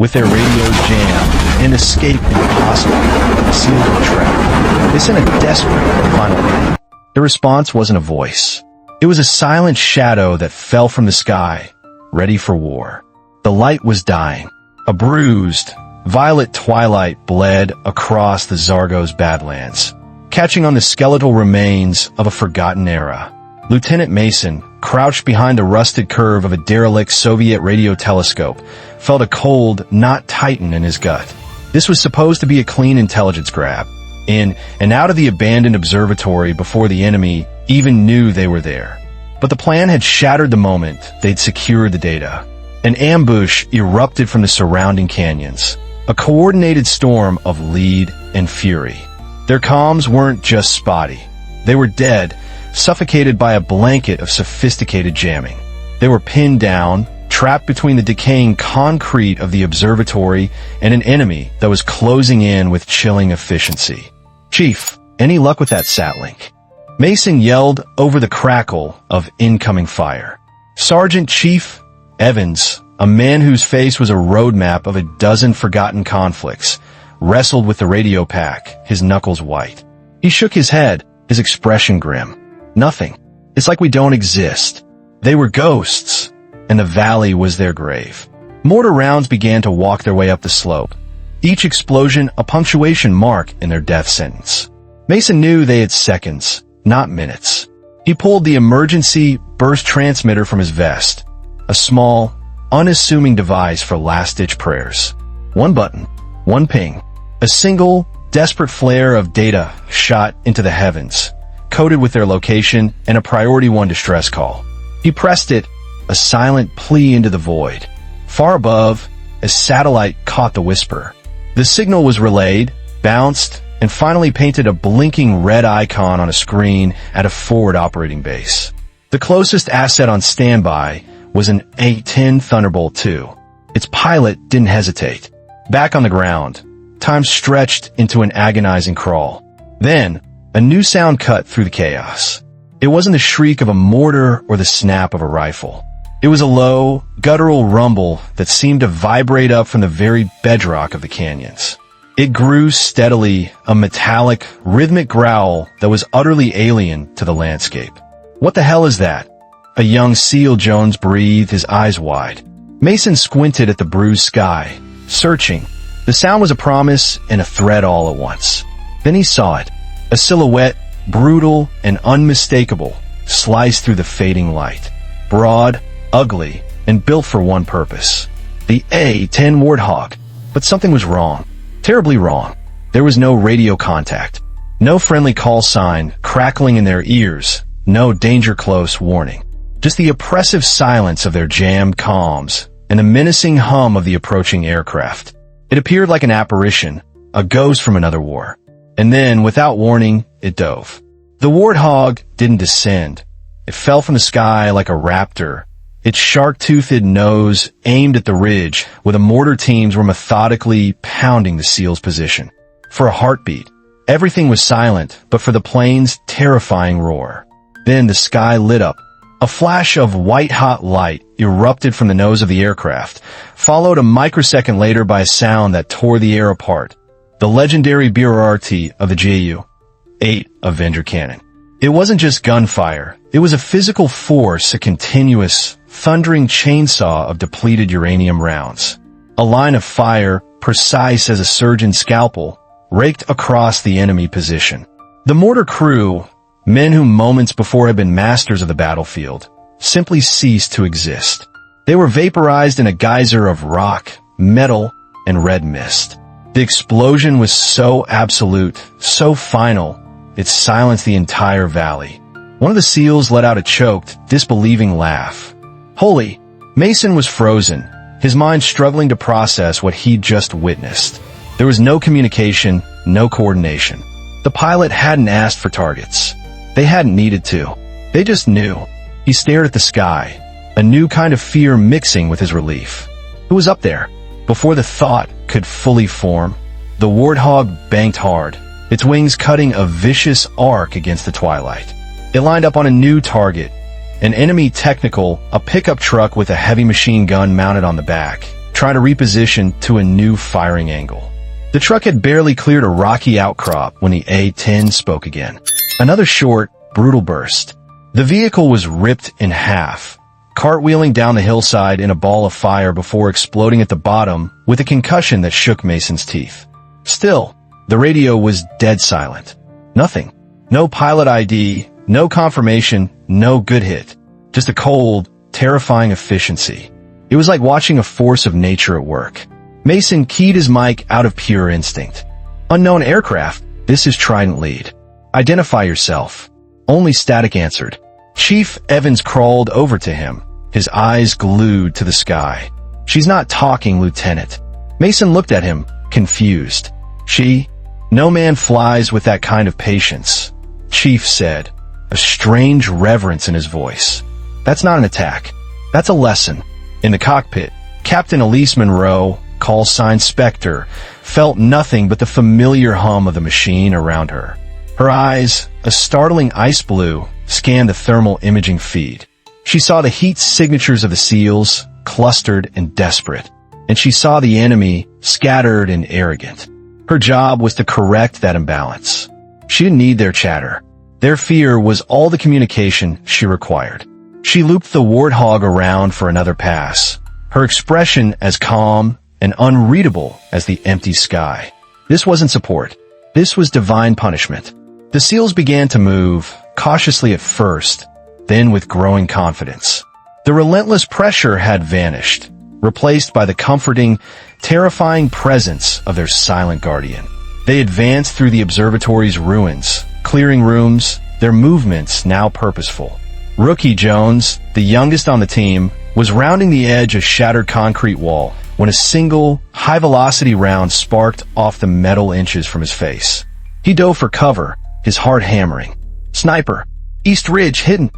With their radios jammed and escape impossible, the SEALs were trapped. They sent a desperate final plea. The response wasn't a voice. It was a silent shadow that fell from the sky, ready for war. The light was dying. A bruised, violet twilight bled across the Zargos Badlands, catching on the skeletal remains of a forgotten era. Lieutenant Mason, crouched behind the rusted curve of a derelict Soviet radio telescope, felt a cold knot tighten in his gut. This was supposed to be a clean intelligence grab, in and out of the abandoned observatory before the enemy even knew they were there. But the plan had shattered the moment they'd secured the data. An ambush erupted from the surrounding canyons, a coordinated storm of lead and fury. Their comms weren't just spotty. They were dead, suffocated by a blanket of sophisticated jamming. They were pinned down, trapped between the decaying concrete of the observatory and an enemy that was closing in with chilling efficiency. "Chief, any luck with that satlink?" Mason yelled over the crackle of incoming fire. Sergeant Chief Evans, a man whose face was a roadmap of a dozen forgotten conflicts, wrestled with the radio pack, his knuckles white. He shook his head, his expression grim. "Nothing. It's like we don't exist." They were ghosts, and the valley was their grave. Mortar rounds began to walk their way up the slope, each explosion a punctuation mark in their death sentence. Mason knew they had seconds, not minutes. He pulled the emergency burst transmitter from his vest, a small, unassuming device for last-ditch prayers. One button, one ping, a single, desperate flare of data shot into the heavens, coded with their location and a priority 1 distress call. He pressed it, a silent plea into the void. Far above, a satellite caught the whisper. The signal was relayed, bounced, and finally painted a blinking red icon on a screen at a forward operating base. The closest asset on standby was an A-10 Thunderbolt II. Its pilot didn't hesitate. Back on the ground, time stretched into an agonizing crawl. Then, a new sound cut through the chaos. It wasn't the shriek of a mortar or the snap of a rifle. It was a low, guttural rumble that seemed to vibrate up from the very bedrock of the canyons. It grew steadily, a metallic, rhythmic growl that was utterly alien to the landscape. "What the hell is that?" A young SEAL Jones breathed, his eyes wide. Mason squinted at the bruised sky, searching. The sound was a promise and a threat all at once. Then he saw it, a silhouette, brutal and unmistakable, sliced through the fading light. Broad, ugly, and built for one purpose. The A-10 Warthog. But something was wrong. Terribly wrong. There was no radio contact. No friendly call sign crackling in their ears. No danger close warning. Just the oppressive silence of their jammed comms and the menacing hum of the approaching aircraft. It appeared like an apparition, a ghost from another war. And then, without warning, it dove. The Warthog didn't descend. It fell from the sky like a raptor, its shark-toothed nose aimed at the ridge where the mortar teams were methodically pounding the SEAL's position. For a heartbeat, everything was silent, but for the plane's terrifying roar. Then the sky lit up. A flash of white-hot light erupted from the nose of the aircraft, followed a microsecond later by a sound that tore the air apart. The legendary BRRT of the Ju-8 Avenger cannon. It wasn't just gunfire. It was a physical force, a continuous, thundering chainsaw of depleted uranium rounds. A line of fire, precise as a surgeon's scalpel, raked across the enemy position. The mortar crew, men who moments before had been masters of the battlefield, simply ceased to exist. They were vaporized in a geyser of rock, metal, and red mist. The explosion was so absolute, so final, it silenced the entire valley. One of the SEALs let out a choked, disbelieving laugh. Holy! Mason was frozen, his mind struggling to process what he'd just witnessed. There was no communication, no coordination. The pilot hadn't asked for targets. They hadn't needed to. They just knew. He stared at the sky, a new kind of fear mixing with his relief. Who was up there? Before the thought could fully form, the Warthog banked hard, its wings cutting a vicious arc against the twilight. It lined up on a new target, an enemy technical, a pickup truck with a heavy machine gun mounted on the back, trying to reposition to a new firing angle. The truck had barely cleared a rocky outcrop when the A-10 spoke again. Another short, brutal burst. The vehicle was ripped in half, cartwheeling down the hillside in a ball of fire before exploding at the bottom with a concussion that shook Mason's teeth. Still, the radio was dead silent. Nothing. No pilot ID, no confirmation, no good hit. Just a cold, terrifying efficiency. It was like watching a force of nature at work. Mason keyed his mic out of pure instinct. Unknown aircraft, this is Trident Lead. Identify yourself. Only static answered. Chief Evans crawled over to him, his eyes glued to the sky. She's not talking, Lieutenant. Mason looked at him, confused. She? No man flies with that kind of patience, Chief said, a strange reverence in his voice. That's not an attack. That's a lesson. In the cockpit, Captain Elise Monroe, call sign Spectre, felt nothing but the familiar hum of the machine around her. Her eyes, a startling ice blue, scanned the thermal imaging feed. She saw the heat signatures of the SEALs, clustered and desperate, and she saw the enemy, scattered and arrogant. Her job was to correct that imbalance. She didn't need their chatter. Their fear was all the communication she required. She looped the Warthog around for another pass, her expression as calm and unreadable as the empty sky. This wasn't support. This was divine punishment. The SEALs began to move, cautiously at first, then with growing confidence. The relentless pressure had vanished, replaced by the comforting, terrifying presence of their silent guardian. They advanced through the observatory's ruins, clearing rooms, their movements now purposeful. Rookie Jones, the youngest on the team, was rounding the edge of a shattered concrete wall when a single, high-velocity round sparked off the metal inches from his face. He dove for cover, his heart hammering. Sniper! East Ridge, hidden!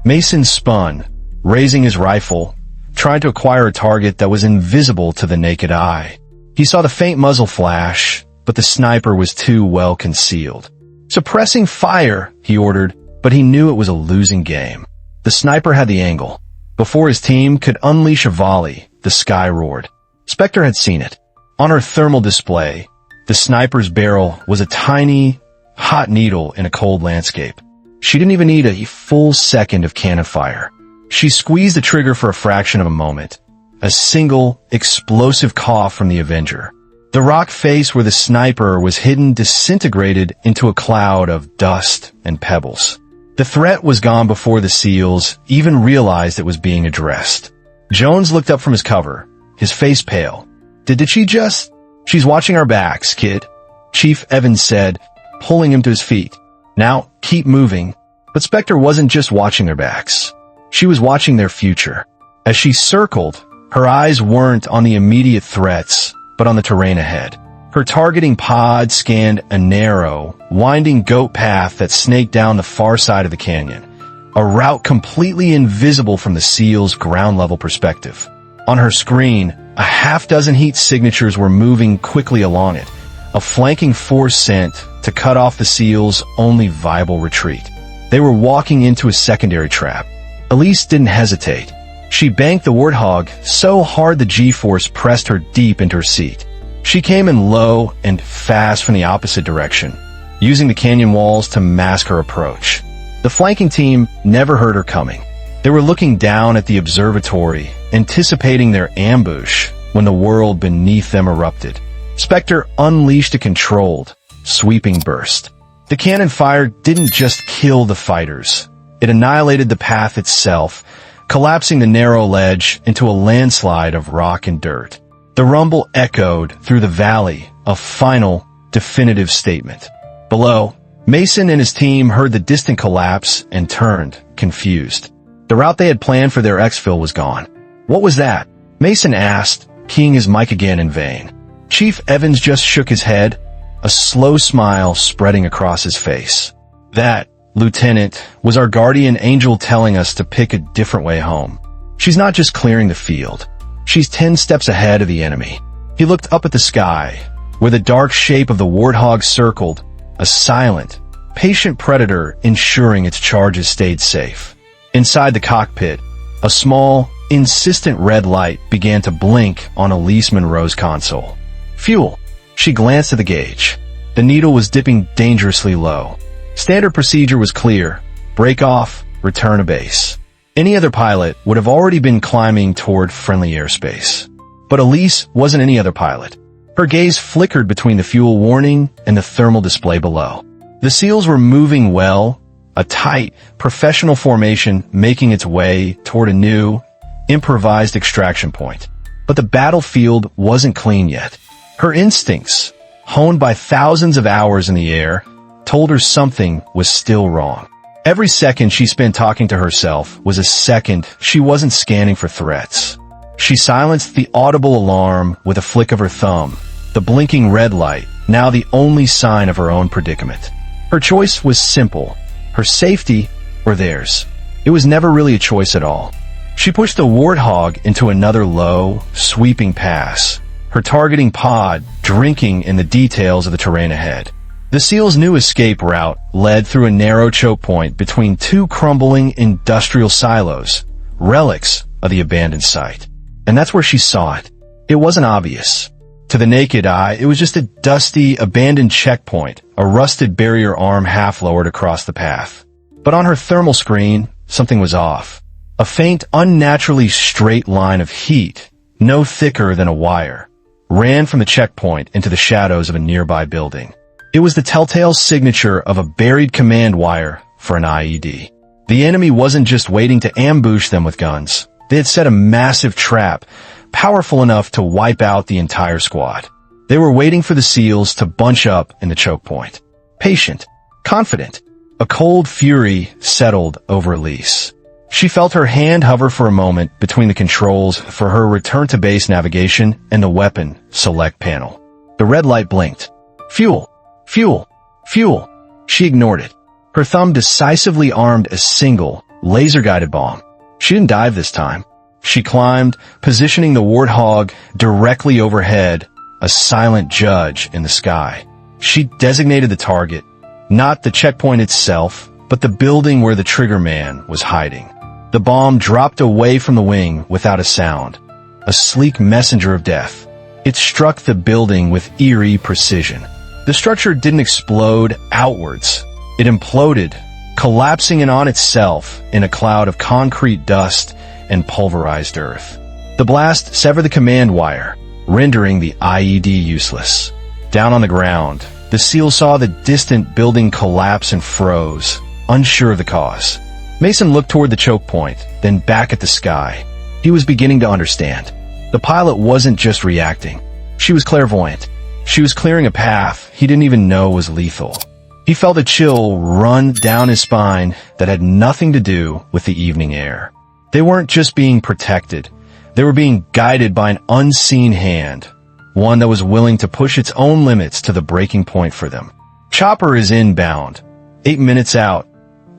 Mason spun, raising his rifle, trying to acquire a target that was invisible to the naked eye. He saw the faint muzzle flash, but the sniper was too well concealed. Suppressing fire, he ordered, but he knew it was a losing game. The sniper had the angle. Before his team could unleash a volley, the sky roared. Spectre had seen it. On her thermal display, the sniper's barrel was a tiny, hot needle in a cold landscape. She didn't even need a full second of cannon fire. She squeezed the trigger for a fraction of a moment. A single, explosive cough from the Avenger. The rock face where the sniper was hidden disintegrated into a cloud of dust and pebbles. The threat was gone before the SEALs even realized it was being addressed. Jones looked up from his cover, his face pale. Did she just? She's watching our backs, kid, Chief Evans said, pulling him to his feet. Now, keep moving. But Spectre wasn't just watching their backs. She was watching their future. As she circled, her eyes weren't on the immediate threats, but on the terrain ahead. Her targeting pod scanned a narrow, winding goat path that snaked down the far side of the canyon, a route completely invisible from the SEAL's ground-level perspective. On her screen, a half-dozen heat signatures were moving quickly along it, a flanking force sent to cut off the SEAL's only viable retreat. They were walking into a secondary trap. Elise didn't hesitate. She banked the Warthog so hard the G-force pressed her deep into her seat. She came in low and fast from the opposite direction, using the canyon walls to mask her approach. The flanking team never heard her coming. They were looking down at the observatory, anticipating their ambush when the world beneath them erupted. Spectre unleashed a controlled, sweeping burst. The cannon fire didn't just kill the fighters. It annihilated the path itself, collapsing the narrow ledge into a landslide of rock and dirt. The rumble echoed through the valley, a final, definitive statement. Below, Mason and his team heard the distant collapse and turned, confused. The route they had planned for their exfil was gone. What was that? Mason asked, keying his mic again in vain. Chief Evans just shook his head, a slow smile spreading across his face. That, Lieutenant, was our guardian angel telling us to pick a different way home. She's not just clearing the field. She's 10 steps ahead of the enemy. He looked up at the sky, where the dark shape of the Warthog circled, a silent, patient predator ensuring its charges stayed safe. Inside the cockpit, a small, insistent red light began to blink on Elise Monroe's console. Fuel. She glanced at the gauge. The needle was dipping dangerously low. Standard procedure was clear. Break off, return to base. Any other pilot would have already been climbing toward friendly airspace. But Elise wasn't any other pilot. Her gaze flickered between the fuel warning and the thermal display below. The SEALs were moving well, a tight, professional formation making its way toward a new, improvised extraction point. But the battlefield wasn't clean yet. Her instincts, honed by thousands of hours in the air, told her something was still wrong. Every second she spent talking to herself was a second she wasn't scanning for threats. She silenced the audible alarm with a flick of her thumb, the blinking red light, now the only sign of her own predicament. Her choice was simple, her safety or theirs. It was never really a choice at all. She pushed the Warthog into another low, sweeping pass, her targeting pod drinking in the details of the terrain ahead. The SEAL's new escape route led through a narrow choke point between two crumbling industrial silos, relics of the abandoned site. And that's where she saw it. It wasn't obvious. To the naked eye, it was just a dusty, abandoned checkpoint, a rusted barrier arm half lowered across the path. But on her thermal screen, something was off. A faint, unnaturally straight line of heat, no thicker than a wire, ran from the checkpoint into the shadows of a nearby building. It was the telltale signature of a buried command wire for an IED. The enemy wasn't just waiting to ambush them with guns. They had set a massive trap, powerful enough to wipe out the entire squad. They were waiting for the SEALs to bunch up in the choke point. Patient, confident. A cold fury settled over Elise. She felt her hand hover for a moment between the controls for her return-to-base navigation and the weapon select panel. The red light blinked. Fuel. Fuel. Fuel. She ignored it. Her thumb decisively armed a single, laser-guided bomb. She didn't dive this time. She climbed, positioning the Warthog directly overhead, a silent judge in the sky. She designated the target, not the checkpoint itself, but the building where the trigger man was hiding. The bomb dropped away from the wing without a sound, a sleek messenger of death. It struck the building with eerie precision. The structure didn't explode outwards. It imploded, collapsing in on itself in a cloud of concrete dust and pulverized earth. The blast severed the command wire, rendering the IED useless. Down on the ground, the SEAL saw the distant building collapse and froze, unsure of the cause. Mason looked toward the choke point, then back at the sky. He was beginning to understand. The pilot wasn't just reacting. She was clairvoyant. She was clearing a path he didn't even know was lethal. He felt a chill run down his spine that had nothing to do with the evening air. They weren't just being protected. They were being guided by an unseen hand, one that was willing to push its own limits to the breaking point for them. Chopper is inbound. 8 minutes out.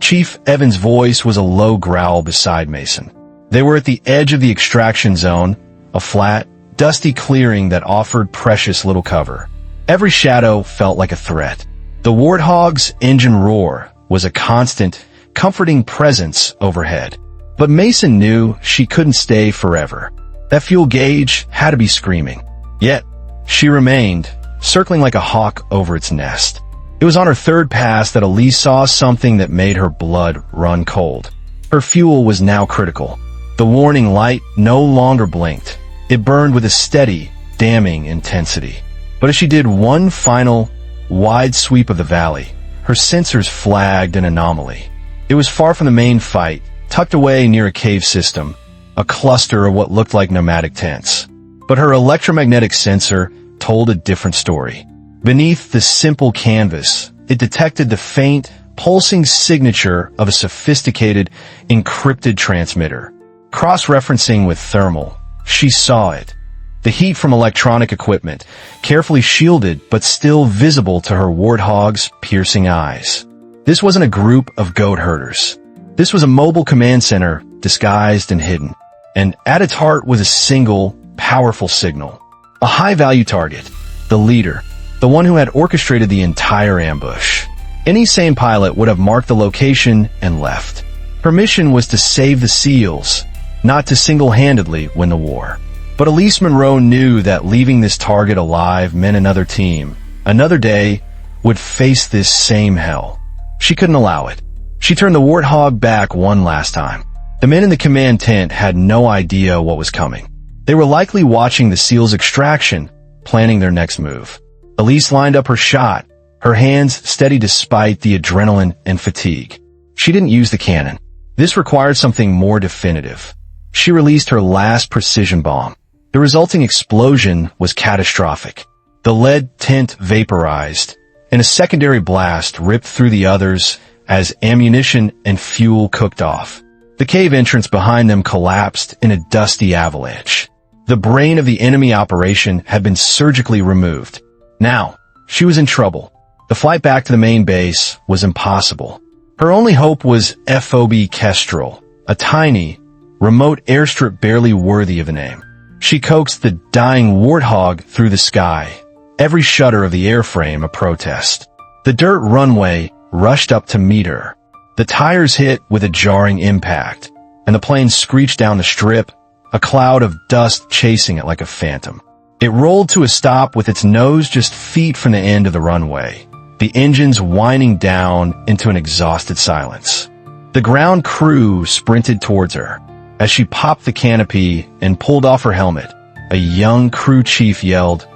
Chief Evans' voice was a low growl beside Mason. They were at the edge of the extraction zone, a flat, dusty clearing that offered precious little cover. Every shadow felt like a threat. The Warthog's engine roar was a constant, comforting presence overhead. But Mason knew she couldn't stay forever. That fuel gauge had to be screaming. Yet, she remained, circling like a hawk over its nest. It was on her third pass that Elise saw something that made her blood run cold. Her fuel was now critical. The warning light no longer blinked. It burned with a steady, damning intensity. But as she did one final, wide sweep of the valley, her sensors flagged an anomaly. It was far from the main fight, tucked away near a cave system, a cluster of what looked like nomadic tents. But her electromagnetic sensor told a different story. Beneath the simple canvas, it detected the faint, pulsing signature of a sophisticated, encrypted transmitter. Cross-referencing with thermal, she saw it. The heat from electronic equipment, carefully shielded but still visible to her Warthog's piercing eyes. This wasn't a group of goat herders. This was a mobile command center, disguised and hidden. And at its heart was a single, powerful signal. A high-value target. The leader. The one who had orchestrated the entire ambush. Any sane pilot would have marked the location and left. Her mission was to save the SEALs, not to single-handedly win the war. But Elise Monroe knew that leaving this target alive meant another team, another day, would face this same hell. She couldn't allow it. She turned the Warthog back one last time. The men in the command tent had no idea what was coming. They were likely watching the SEALs' extraction, planning their next move. Elise lined up her shot, her hands steady despite the adrenaline and fatigue. She didn't use the cannon. This required something more definitive. She released her last precision bomb. The resulting explosion was catastrophic. The lead tent vaporized, and a secondary blast ripped through the others as ammunition and fuel cooked off. The cave entrance behind them collapsed in a dusty avalanche. The brain of the enemy operation had been surgically removed. Now, she was in trouble. The flight back to the main base was impossible. Her only hope was FOB Kestrel, a tiny, remote airstrip barely worthy of the name. She coaxed the dying Warthog through the sky, every shudder of the airframe a protest. The dirt runway rushed up to meet her. The tires hit with a jarring impact, and the plane screeched down the strip, a cloud of dust chasing it like a phantom. It rolled to a stop with its nose just feet from the end of the runway, the engines whining down into an exhausted silence. The ground crew sprinted towards her. As she popped the canopy and pulled off her helmet, a young crew chief yelled,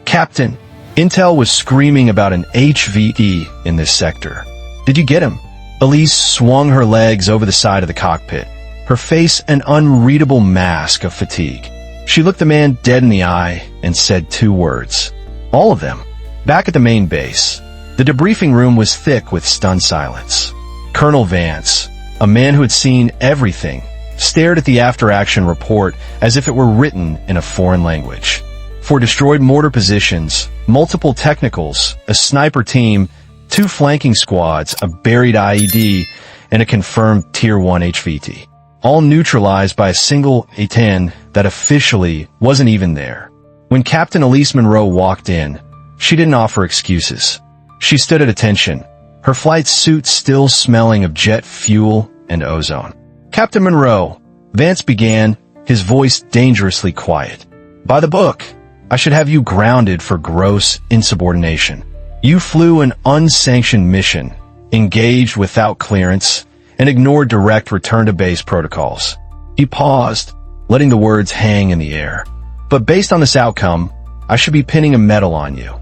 "Captain, Intel was screaming about an HVE in this sector. Did you get him?" Elise swung her legs over the side of the cockpit, her face an unreadable mask of fatigue. She looked the man dead in the eye and said 2 words. All of them. Back at the main base, the debriefing room was thick with stunned silence. Colonel Vance, a man who had seen everything, stared at the after-action report as if it were written in a foreign language. For destroyed mortar positions, multiple technicals, a sniper team, 2 flanking squads, a buried IED, and a confirmed Tier 1 HVT. All neutralized by a single A-10 that officially wasn't even there. When Captain Elise Monroe walked in, she didn't offer excuses. She stood at attention, her flight suit still smelling of jet fuel and ozone. "Captain Monroe," Vance began, his voice dangerously quiet. "By the book, I should have you grounded for gross insubordination. You flew an unsanctioned mission, engaged without clearance, and ignored direct return-to-base protocols." He paused, letting the words hang in the air. "But based on this outcome, I should be pinning a medal on you."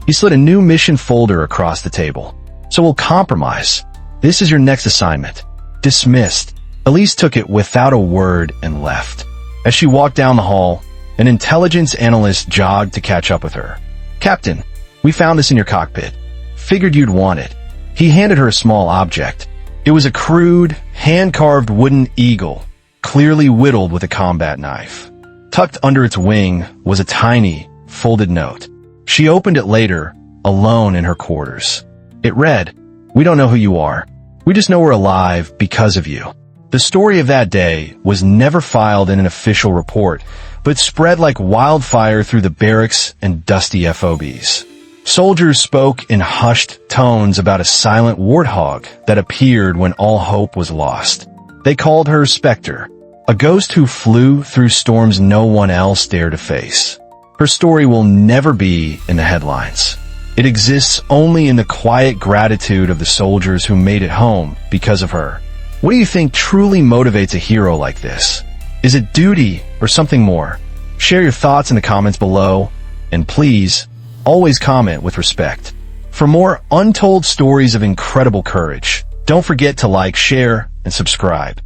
He slid a new mission folder across the table. "So we'll compromise. This is your next assignment. Dismissed." Elise took it without a word and left. As she walked down the hall, an intelligence analyst jogged to catch up with her. "Captain, we found this in your cockpit. Figured you'd want it." He handed her a small object. It was a crude, hand-carved wooden eagle, clearly whittled with a combat knife. Tucked under its wing was a tiny, folded note. She opened it later, alone in her quarters. It read, "We don't know who you are. We just know we're alive because of you." The story of that day was never filed in an official report, but spread like wildfire through the barracks and dusty FOBs. Soldiers spoke in hushed tones about a silent warthog that appeared when all hope was lost. They called her Spectre, a ghost who flew through storms no one else dared to face. Her story will never be in the headlines. It exists only in the quiet gratitude of the soldiers who made it home because of her. What do you think truly motivates a hero like this? Is it duty or something more? Share your thoughts in the comments below, and please, always comment with respect. For more untold stories of incredible courage, don't forget to like, share, and subscribe.